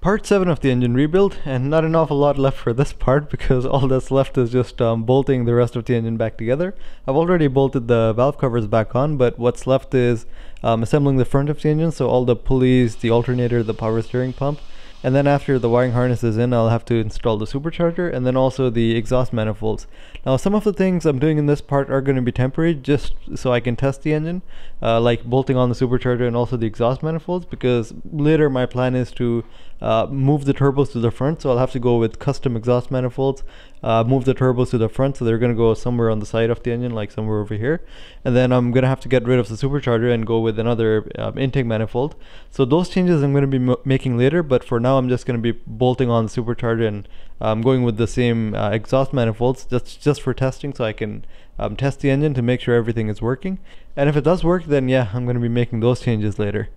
Part 7 of the engine rebuild, and not an awful lot left for this part because all that's left is just bolting the rest of the engine back together. I've already bolted the valve covers back on, but what's left is assembling the front of the engine, so all the pulleys, the alternator, the power steering pump. And then after the wiring harness is in, I'll have to install the supercharger and then also the exhaust manifolds. Now some of the things I'm doing in this part are going to be temporary just so I can test the engine, like bolting on the supercharger and also the exhaust manifolds, because later my plan is to move the turbos to the front, so I'll have to go with custom exhaust manifolds, move the turbos to the front, so they're going to go somewhere on the side of the engine, like somewhere over here. And then I'm going to have to get rid of the supercharger and go with another intake manifold. So those changes I'm going to be making later, but for now I'm just going to be bolting on the supercharger and going with the same exhaust manifolds just for testing, so I can test the engine to make sure everything is working. And if it does work, then yeah, I'm going to be making those changes later.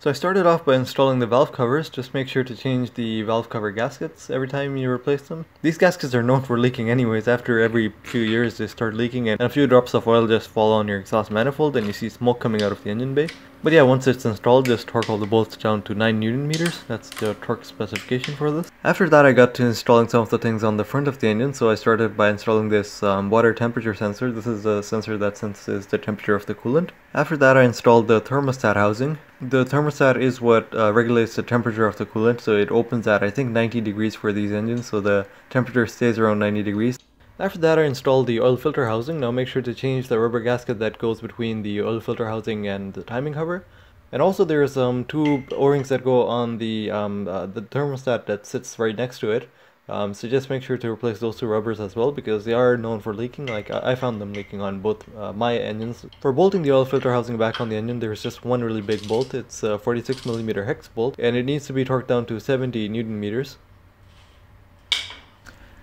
So I started off by installing the valve covers. Just make sure to change the valve cover gaskets every time you replace them. These gaskets are known for leaking anyways. After every few years they start leaking and a few drops of oil just fall on your exhaust manifold and you see smoke coming out of the engine bay. But yeah, once it's installed, just torque all the bolts down to 9 Newton meters. That's the torque specification for this. After that I got to installing some of the things on the front of the engine. So I started by installing this water temperature sensor. This is a sensor that senses the temperature of the coolant. After that I installed the thermostat housing. The thermostat is what regulates the temperature of the coolant, so it opens at I think 90 degrees for these engines, so the temperature stays around 90 degrees. After that I installed the oil filter housing. Now make sure to change the rubber gasket that goes between the oil filter housing and the timing cover. And also there's two O-rings that go on the thermostat that sits right next to it. So just make sure to replace those two rubbers as well, because they are known for leaking. Like I found them leaking on both my engines. For bolting the oil filter housing back on the engine, there's just one really big bolt. It's a 46mm hex bolt, and it needs to be torqued down to 70 Newton meters.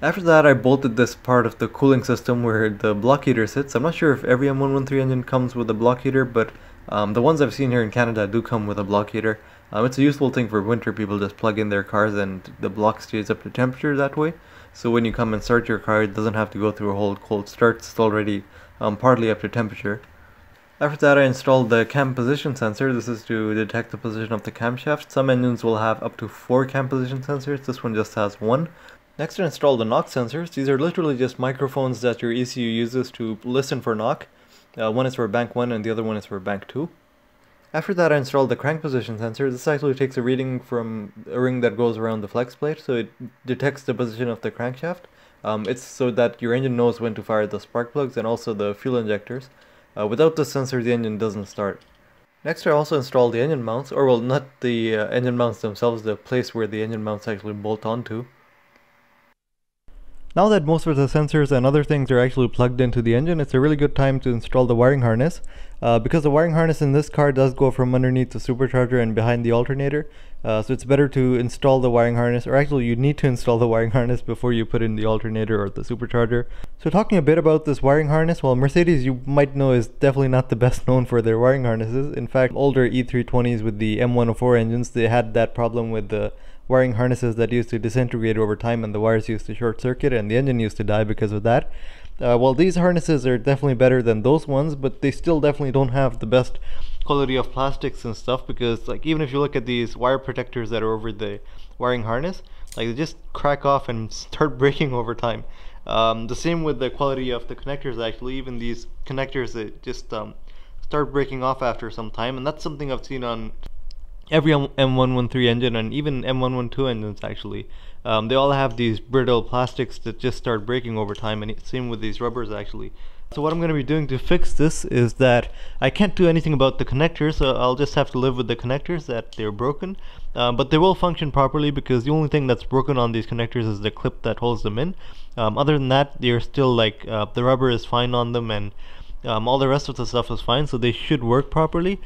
After that I bolted this part of the cooling system where the block heater sits. I'm not sure if every M113 engine comes with a block heater, but the ones I've seen here in Canada do come with a block heater. It's a useful thing for winter. People just plug in their cars and the block stays up to temperature that way. So when you come and start your car, it doesn't have to go through a whole cold start. It's already partly up to temperature. After that I installed the cam position sensor. This is to detect the position of the camshaft. Some engines will have up to 4 cam position sensors. This one just has 1. Next I installed the knock sensors. These are literally just microphones that your ECU uses to listen for knock. One is for bank 1 and the other one is for bank 2. After that I installed the crank position sensor. This actually takes a reading from a ring that goes around the flex plate, so it detects the position of the crankshaft. It's so that your engine knows when to fire the spark plugs and also the fuel injectors. Without the sensor the engine doesn't start. Next I also installed the engine mounts, or well, not the engine mounts themselves, the place where the engine mounts actually bolt onto. Now that most of the sensors and other things are actually plugged into the engine, it's a really good time to install the wiring harness. Because the wiring harness in this car does go from underneath the supercharger and behind the alternator. So it's better to install the wiring harness, or actually you need to install the wiring harness before you put in the alternator or the supercharger. So talking a bit about this wiring harness, well, Mercedes, you might know, is definitely not the best known for their wiring harnesses. In fact, older E320s with the M104 engines, they had that problem with the wiring harnesses that used to disintegrate over time and the wires used to short circuit and the engine used to die because of that. Well, these harnesses are definitely better than those ones, but they still definitely don't have the best quality of plastics and stuff, because like even if you look at these wire protectors that are over the wiring harness, like they just crack off and start breaking over time. The same with the quality of the connectors. Actually, even these connectors, they just start breaking off after some time, and that's something I've seen on every M113 engine and even M112 engines actually. They all have these brittle plastics that just start breaking over time, and same with these rubbers actually. So what I'm going to be doing to fix this is that I can't do anything about the connectors, so I'll just have to live with the connectors, that they're broken. But they will function properly, because the only thing that's broken on these connectors is the clip that holds them in. Other than that, they're still like, the rubber is fine on them, and all the rest of the stuff is fine, so they should work properly.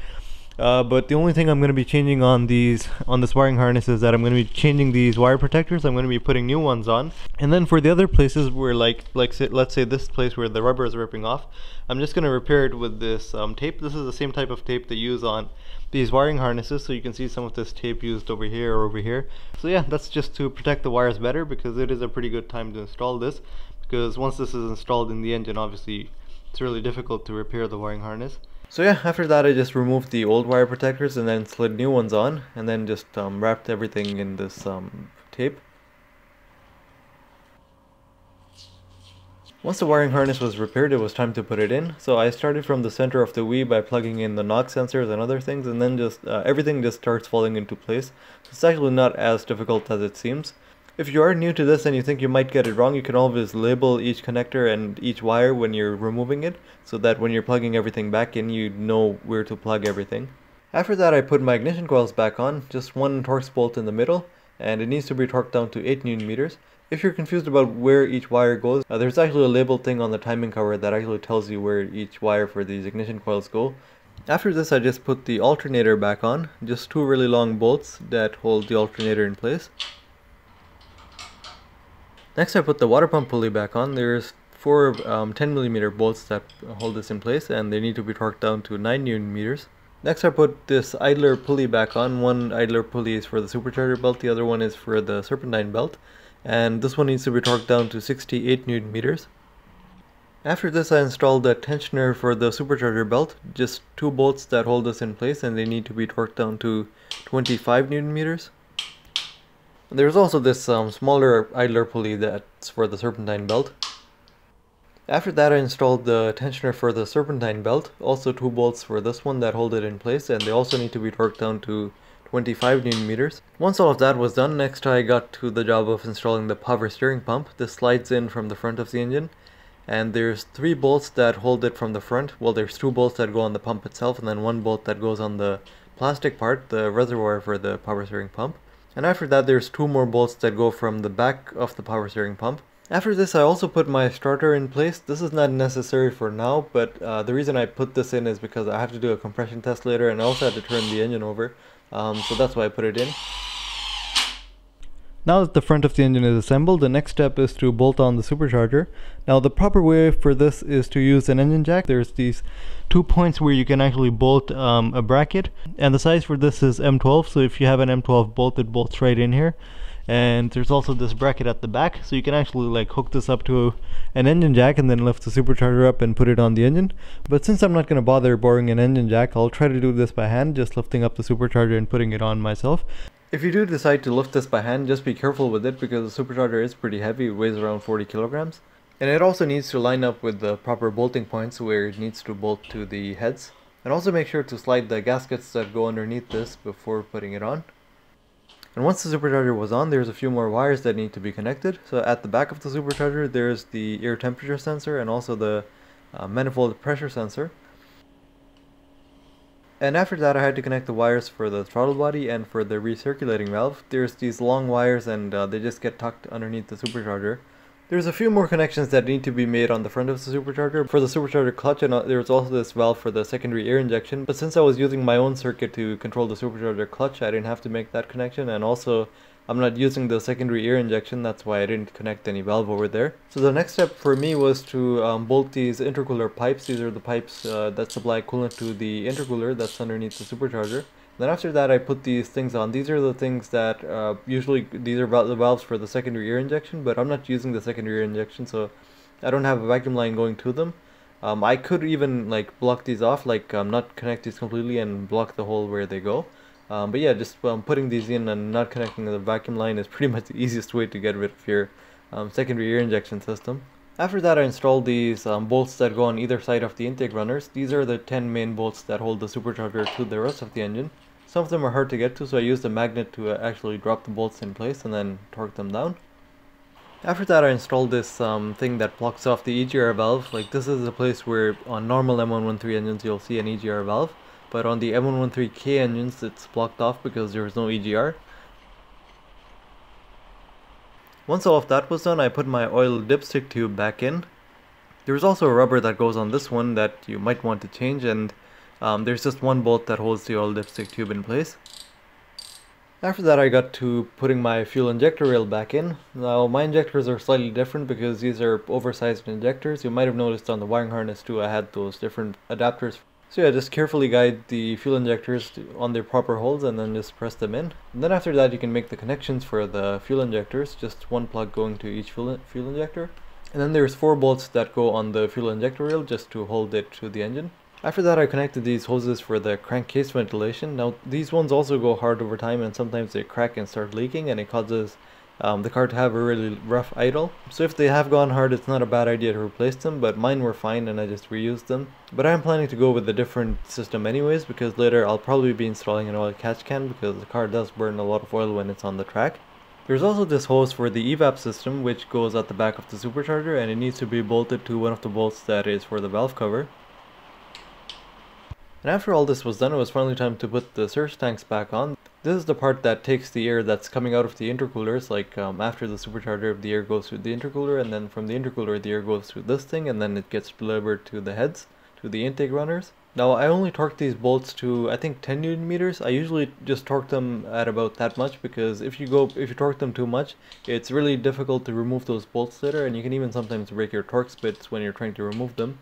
But the only thing I'm going to be changing on this wiring harness is that I'm going to be changing these wire protectors. I'm going to be putting new ones on, and then for the other places where let's say this place where the rubber is ripping off, I'm just going to repair it with this tape. This is the same type of tape they use on these wiring harnesses, so you can see some of this tape used over here or over here. So yeah, that's just to protect the wires better, because it is a pretty good time to install this, because once this is installed in the engine, obviously it's really difficult to repair the wiring harness. So yeah, after that I just removed the old wire protectors and then slid new ones on, and then just wrapped everything in this tape. Once the wiring harness was repaired, it was time to put it in. So I started from the center of the Wii by plugging in the knock sensors and other things, and then just everything just starts falling into place. It's actually not as difficult as it seems. If you are new to this and you think you might get it wrong, you can always label each connector and each wire when you're removing it, so that when you're plugging everything back in, you know where to plug everything. After that, I put my ignition coils back on, just one Torx bolt in the middle, and it needs to be torqued down to 8 Newton meters. If you're confused about where each wire goes, there's actually a label thing on the timing cover that actually tells you where each wire for these ignition coils go. After this, I just put the alternator back on, just 2 really long bolts that hold the alternator in place. Next, I put the water pump pulley back on. There's 4 10mm bolts that hold this in place, and they need to be torqued down to 9 Newton meters. Next, I put this idler pulley back on. One idler pulley is for the supercharger belt, the other one is for the Serpentine belt. And this one needs to be torqued down to 68 Newton meters. After this, I installed the tensioner for the supercharger belt, just 2 bolts that hold this in place, and they need to be torqued down to 25 Newton meters. There's also this smaller idler pulley that's for the Serpentine belt. After that, I installed the tensioner for the Serpentine belt, also 2 bolts for this one that hold it in place, and they also need to be torqued down to 25 Newton meters. Once all of that was done, next I got to the job of installing the power steering pump. This slides in from the front of the engine, and there's 3 bolts that hold it from the front. Well, there's 2 bolts that go on the pump itself, and then 1 bolt that goes on the plastic part, the reservoir for the power steering pump. And after that, there's 2 more bolts that go from the back of the power steering pump. After this, I also put my starter in place. This is not necessary for now, but the reason I put this in is because I have to do a compression test later, and I also had to turn the engine over. So that's why I put it in. Now that the front of the engine is assembled, the next step is to bolt on the supercharger. Now the proper way for this is to use an engine jack. There's these 2 points where you can actually bolt a bracket, and the size for this is M12, so if you have an M12 bolt, it bolts right in here. And there's also this bracket at the back, so you can actually like hook this up to an engine jack and then lift the supercharger up and put it on the engine. But since I'm not going to bother borrowing an engine jack, I'll try to do this by hand, just lifting up the supercharger and putting it on myself. If you do decide to lift this by hand, just be careful with it because the supercharger is pretty heavy. It weighs around 40 kilograms. And it also needs to line up with the proper bolting points where it needs to bolt to the heads. And also make sure to slide the gaskets that go underneath this before putting it on. And once the supercharger was on, there's a few more wires that need to be connected. So at the back of the supercharger, there's the air temperature sensor and also the manifold pressure sensor. And after that, I had to connect the wires for the throttle body and for the recirculating valve. There's these long wires, and they just get tucked underneath the supercharger. There's a few more connections that need to be made on the front of the supercharger. For the supercharger clutch, and there's also this valve for the secondary air injection. But since I was using my own circuit to control the supercharger clutch, I didn't have to make that connection. And also, I'm not using the secondary air injection, that's why I didn't connect any valve over there. So the next step for me was to bolt these intercooler pipes. These are the pipes that supply coolant to the intercooler that's underneath the supercharger. Then after that, I put these things on. These are the things that usually these are the valves for the secondary air injection, but I'm not using the secondary air injection, so I don't have a vacuum line going to them. I could even like block these off, like not connect these completely and block the hole where they go. But yeah, just putting these in and not connecting the vacuum line is pretty much the easiest way to get rid of your secondary air injection system. After that, I installed these bolts that go on either side of the intake runners. These are the 10 main bolts that hold the supercharger to the rest of the engine. Some of them are hard to get to, so I used a magnet to actually drop the bolts in place and then torque them down. After that, I installed this thing that blocks off the EGR valve. Like, this is a place where on normal M113 engines you'll see an EGR valve, but on the M113K engines it's blocked off because there is no EGR. Once all of that was done, I put my oil dipstick tube back in. There's also a rubber that goes on this one that you might want to change, and there's just one bolt that holds the oil dipstick tube in place. After that, I got to putting my fuel injector rail back in. Now, my injectors are slightly different because these are oversized injectors. You might have noticed on the wiring harness too, I had those different adapters. So yeah, just carefully guide the fuel injectors on their proper holes and then just press them in. And then after that, you can make the connections for the fuel injectors, just one plug going to each fuel injector. And then there's 4 bolts that go on the fuel injector rail just to hold it to the engine. After that, I connected these hoses for the crankcase ventilation. Now these ones also go hard over time, and sometimes they crack and start leaking, and it causes the car to have a really rough idle. So if they have gone hard, it's not a bad idea to replace them, but mine were fine and I just reused them. But I'm planning to go with a different system anyways, because later I'll probably be installing an oil catch can, because the car does burn a lot of oil when it's on the track. There's also this hose for the Evap system, which goes at the back of the supercharger, and it needs to be bolted to one of the bolts that is for the valve cover. And after all this was done, it was finally time to put the surge tanks back on. This is the part that takes the air that's coming out of the intercoolers, like after the supercharger, the air goes through the intercooler, and then from the intercooler the air goes through this thing, and then it gets delivered to the heads, to the intake runners. Now I only torque these bolts to I think 10 Newton meters. I usually just torque them at about that much, because if you torque them too much, it's really difficult to remove those bolts later, and you can even sometimes break your torque spits when you're trying to remove them.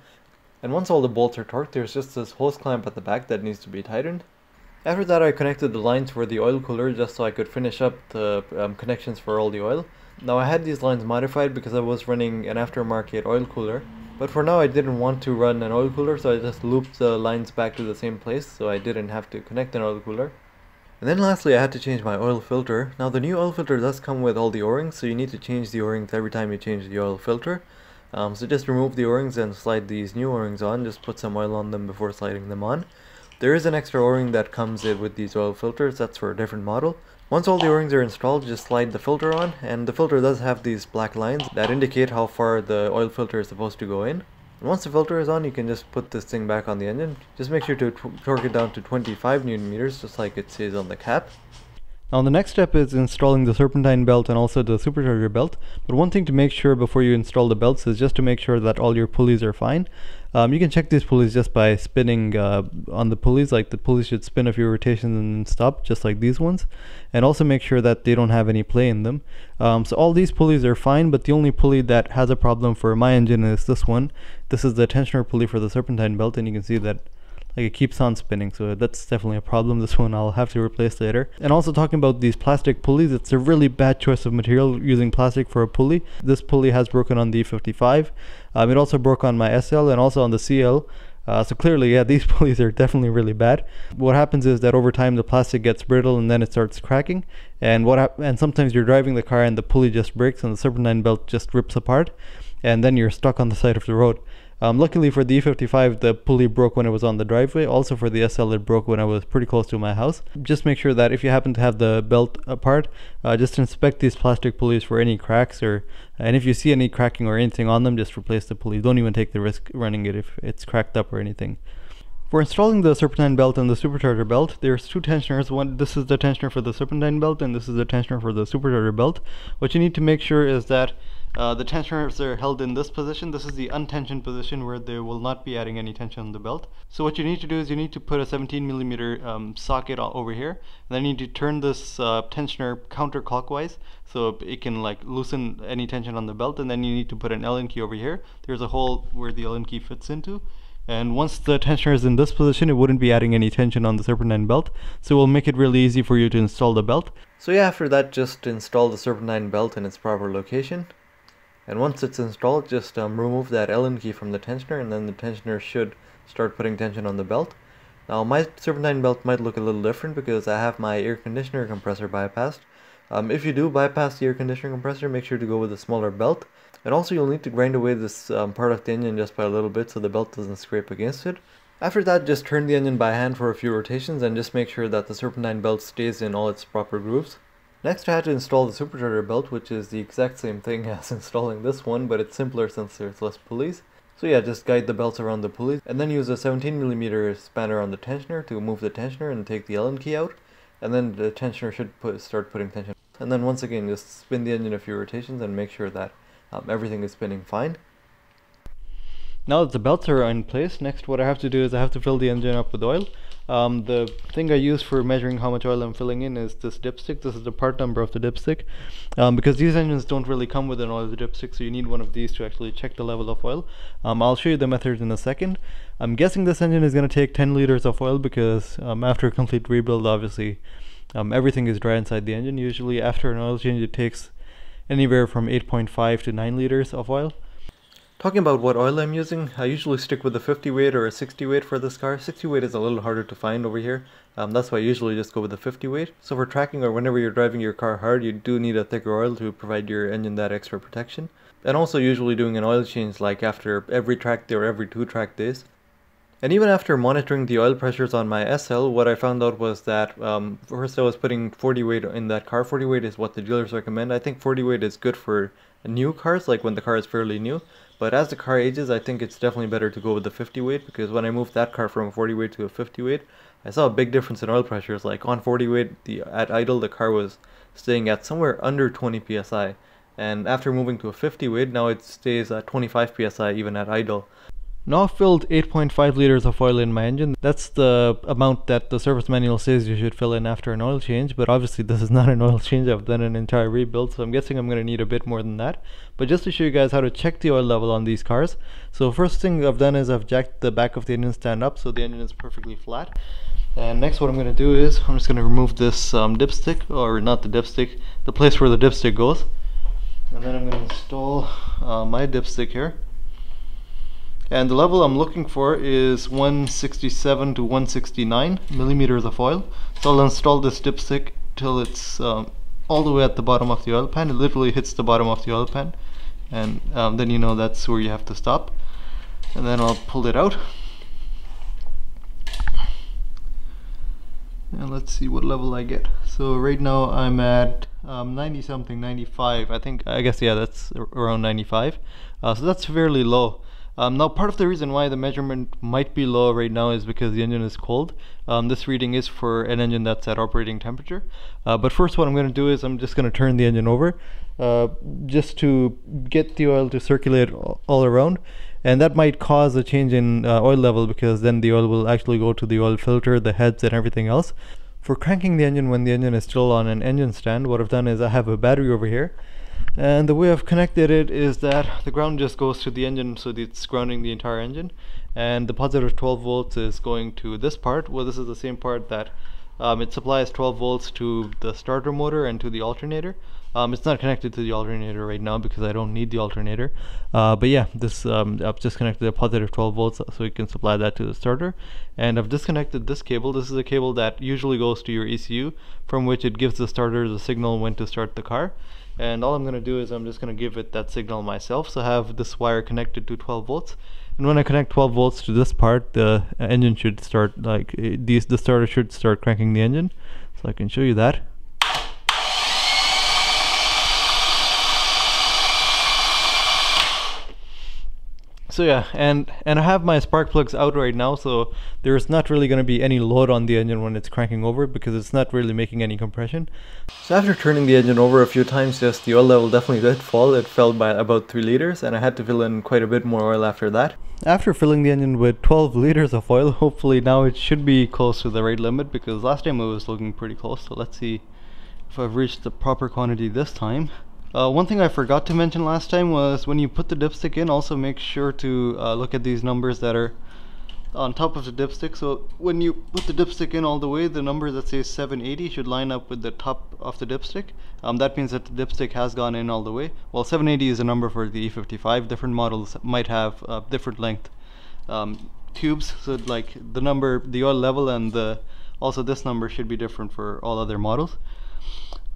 And once all the bolts are torqued, there's just this hose clamp at the back that needs to be tightened. After that, I connected the lines for the oil cooler just so I could finish up the connections for all the oil. Now I had these lines modified because I was running an aftermarket oil cooler, but for now I didn't want to run an oil cooler, so I just looped the lines back to the same place so I didn't have to connect an oil cooler. And then lastly, I had to change my oil filter. Now the new oil filter does come with all the O-rings, so you need to change the O-rings every time you change the oil filter. So just remove the O-rings and slide these new O-rings on. Just put some oil on them before sliding them on. There is an extra O-ring that comes in with these oil filters. That's for a different model. Once all the O-rings are installed, just slide the filter on, and the filter does have these black lines that indicate how far the oil filter is supposed to go in. And once the filter is on, you can just put this thing back on the engine. Just make sure to torque it down to 25 Newton meters, just like it says on the cap. Now the next step is installing the Serpentine belt and also the supercharger belt. But one thing to make sure before you install the belts is just to make sure that all your pulleys are fine. You can check these pulleys just by spinning on the pulleys. Like the pulleys should spin a few rotations and then stop, just like these ones. And also make sure that they don't have any play in them. So all these pulleys are fine, but the only pulley that has a problem for my engine is this one. This is the tensioner pulley for the Serpentine belt, and you can see that like it keeps on spinning, so that's definitely a problem. This one I'll have to replace later. And also talking about these plastic pulleys, it's a really bad choice of material using plastic for a pulley. This pulley has broken on the E55. It also broke on my SL and also on the CL. So clearly, yeah, these pulleys are definitely really bad. What happens is that over time the plastic gets brittle and then it starts cracking. And sometimes you're driving the car and the pulley just breaks and the Serpentine belt just rips apart, and then you're stuck on the side of the road. Luckily for the E55, the pulley broke when it was on the driveway. Also for the SL, it broke when I was pretty close to my house. Just make sure that if you happen to have the belt apart, just inspect these plastic pulleys for any cracks, and if you see any cracking or anything on them, just replace the pulley. Don't even take the risk running it if it's cracked up or anything. For installing the Serpentine belt and the supercharger belt, there's two tensioners. This is the tensioner for the Serpentine belt, and this is the tensioner for the supercharger belt. What you need to make sure is that the tensioners are held in this position. This is the untensioned position where they will not be adding any tension on the belt. So what you need to do is you need to put a 17mm socket over here, and then you need to turn this tensioner counterclockwise so it can like loosen any tension on the belt, and then you need to put an Allen key over here. There's a hole where the Allen key fits into. And once the tensioner is in this position, it wouldn't be adding any tension on the Serpentine belt, so it will make it really easy for you to install the belt. So yeah, after that, just install the Serpentine belt in its proper location. And once it's installed, just remove that Allen key from the tensioner, and then the tensioner should start putting tension on the belt. Now my Serpentine belt might look a little different because I have my air conditioner compressor bypassed. If you do bypass the air conditioner compressor, make sure to go with a smaller belt. And also you'll need to grind away this part of the engine just by a little bit so the belt doesn't scrape against it. After that, just turn the engine by hand for a few rotations and just make sure that the Serpentine belt stays in all its proper grooves. Next, I had to install the supercharger belt, which is the exact same thing as installing this one, but it's simpler since there's less pulleys. So yeah, just guide the belts around the pulleys, and then use a 17mm spanner on the tensioner to move the tensioner and take the Allen key out, and then the tensioner should start putting tension. And then once again, just spin the engine a few rotations and make sure that everything is spinning fine. Now that the belts are in place, next what I have to do is I have to fill the engine up with oil. The thing I use for measuring how much oil I'm filling in is this dipstick. This is the part number of the dipstick. Because these engines don't really come with an oil dipstick, so you need one of these to actually check the level of oil. I'll show you the method in a second. I'm guessing this engine is going to take 10 liters of oil because after a complete rebuild, obviously, everything is dry inside the engine. Usually after an oil change, it takes anywhere from 8.5 to 9 liters of oil. Talking about what oil I'm using, I usually stick with a 50 weight or a 60 weight for this car. 60 weight is a little harder to find over here. That's why I usually just go with the 50 weight. So for tracking or whenever you're driving your car hard, you do need a thicker oil to provide your engine that extra protection. And also usually doing an oil change like after every track day or every 2 track days. And even after monitoring the oil pressures on my SL, what I found out was that first I was putting 40 weight in that car. 40 weight is what the dealers recommend. I think 40 weight is good for new cars, like when the car is fairly new. But as the car ages, I think it's definitely better to go with the 50 weight, because when I moved that car from a 40 weight to a 50 weight, I saw a big difference in oil pressures. Like on 40 weight, at idle, the car was staying at somewhere under 20 psi. And after moving to a 50 weight, now it stays at 25 psi even at idle. Now I've filled 8.5 liters of oil in my engine. That's the amount that the service manual says you should fill in after an oil change, but obviously this is not an oil change. I've done an entire rebuild, so I'm guessing I'm going to need a bit more than that. But just to show you guys how to check the oil level on these cars. So first thing I've done is I've jacked the back of the engine stand up so the engine is perfectly flat. And next what I'm going to do is I'm just going to remove this dipstick, or not the dipstick, the place where the dipstick goes. And then I'm going to install my dipstick here. And the level I'm looking for is 167 to 169 millimeters of oil. So I'll install this dipstick till it's all the way at the bottom of the oil pan. It literally hits the bottom of the oil pan, and then you know that's where you have to stop. And then I'll pull it out. And let's see what level I get. So right now I'm at 90 something, 95. I guess, yeah, that's around 95. So that's fairly low. Now part of the reason why the measurement might be low right now is because the engine is cold. This reading is for an engine that's at operating temperature. But first what I'm going to do is I'm just going to turn the engine over just to get the oil to circulate all around. And that might cause a change in oil level, because then the oil will actually go to the oil filter, the heads and everything else. For cranking the engine when the engine is still on an engine stand, what I've done is I have a battery over here. And the way I've connected it is that the ground just goes to the engine, so it's grounding the entire engine, and the positive 12 volts is going to this part. Well, this is the same part that it supplies 12 volts to the starter motor and to the alternator. It's not connected to the alternator right now because I don't need the alternator, but yeah, this I've just connected a positive 12 volts so you can supply that to the starter. And I've disconnected this cable. This is a cable that usually goes to your ECU, from which it gives the starter the signal when to start the car. And all I'm going to do is I'm just going to give it that signal myself. So I have this wire connected to 12 volts, and when I connect 12 volts to this part, the engine should start, like the starter should start cranking the engine. So I can show you that. So yeah, and I have my spark plugs out right now, so there's not really going to be any load on the engine when it's cranking over, because it's not really making any compression. So after turning the engine over a few times, yes, the oil level definitely did fall. It fell by about 3 liters, and I had to fill in quite a bit more oil after that. After filling the engine with 12 liters of oil, hopefully now it should be close to the right limit, because last time it was looking pretty close. So let's see if I've reached the proper quantity this time. One thing I forgot to mention last time was when you put the dipstick in, also make sure to look at these numbers that are on top of the dipstick. So when you put the dipstick in all the way, the number that says 780 should line up with the top of the dipstick. That means that the dipstick has gone in all the way. Well, 780 is a number for the E55. Different models might have different length tubes, so like the number, the oil level, and also this number should be different for all other models.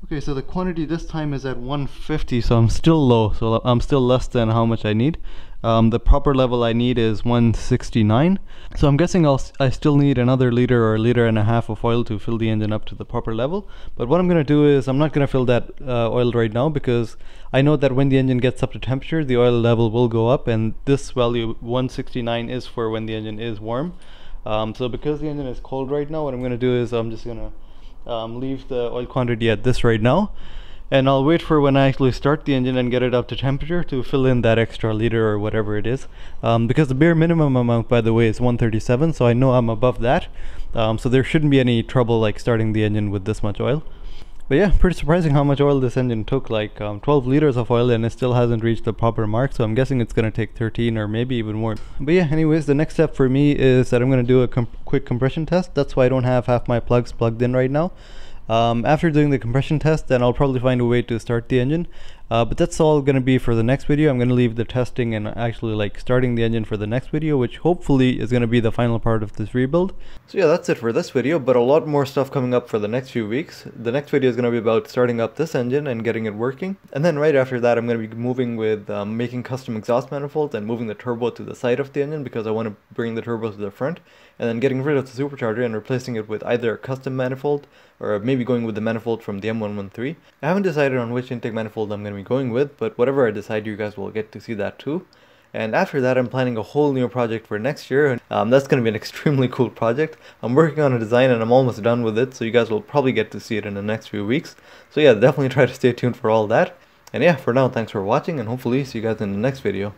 Okay, so the quantity this time is at 150, so I'm still low, so I'm still less than how much I need. The proper level I need is 169, so I'm guessing I still need another liter or a liter and a half of oil to fill the engine up to the proper level. But what I'm going to do is I'm not going to fill that oil right now, because I know that when the engine gets up to temperature, the oil level will go up, and this value 169 is for when the engine is warm. So because the engine is cold right now, what I'm going to do is I'm just going to leave the oil quantity at this right now, and I'll wait for when I actually start the engine and get it up to temperature to fill in that extra liter or whatever it is, because the bare minimum amount, by the way, is 137, so I know I'm above that, so there shouldn't be any trouble like starting the engine with this much oil. But yeah, pretty surprising how much oil this engine took, like 12 liters of oil, and it still hasn't reached the proper mark, so I'm guessing it's going to take 13 or maybe even more. But yeah, anyways, the next step for me is that I'm going to do a quick compression test. That's why I don't have half my plugs plugged in right now. After doing the compression test, then I'll probably find a way to start the engine. But that's all going to be for the next video. I'm going to leave the testing and actually like starting the engine for the next video, which hopefully is going to be the final part of this rebuild. So yeah, that's it for this video, but a lot more stuff coming up for the next few weeks. The next video is going to be about starting up this engine and getting it working. And then right after that, I'm going to be moving with making custom exhaust manifolds and moving the turbo to the side of the engine because I want to bring the turbo to the front, and then getting rid of the supercharger and replacing it with either a custom manifold or maybe going with the manifold from the M113. I haven't decided on which intake manifold I'm going to be going with, but whatever I decide, you guys will get to see that too. And after that, I'm planning a whole new project for next year. That's going to be an extremely cool project. I'm working on a design and I'm almost done with it, so you guys will probably get to see it in the next few weeks. So yeah, definitely try to stay tuned for all that. And yeah, for now, thanks for watching, and hopefully see you guys in the next video.